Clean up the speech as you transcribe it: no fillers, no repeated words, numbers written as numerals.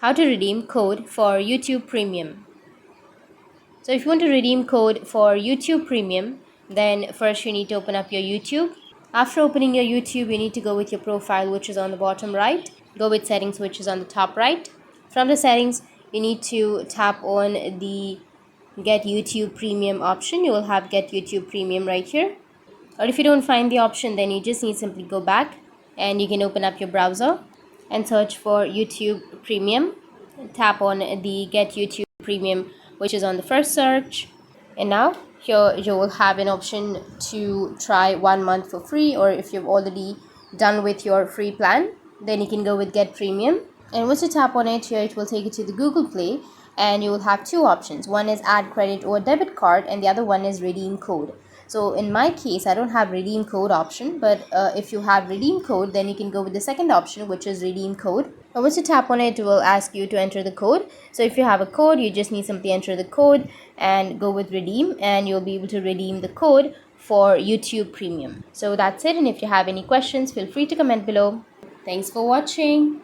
how to redeem code for YouTube Premium. So if you want to redeem code for YouTube Premium, then first you need to open up your YouTube. After opening your YouTube, you need to go with your profile, which is on the bottom right. Go with settings, which is on the top right. From the settings, you need to tap on the Get YouTube Premium option. You will have Get YouTube Premium right here. Or if you don't find the option, then you just need to simply go back and you can open up your browser and search for YouTube Premium. Tap on the Get YouTube Premium, which is on the first search. And now here you will have an option to try 1 month for free, or if you've already done with your free plan, then you can go with Get Premium. And once you tap on it here, it will take you to the Google Play, and you will have two options. One is add credit or debit card, and the other one is redeem code. So in my case, I don't have redeem code option, but if you have redeem code, then you can go with the second option, which is redeem code. And once you tap on it, it will ask you to enter the code. So if you have a code, you just need simply enter the code and go with redeem, and you'll be able to redeem the code for YouTube Premium. So that's it. And if you have any questions, feel free to comment below. Thanks for watching.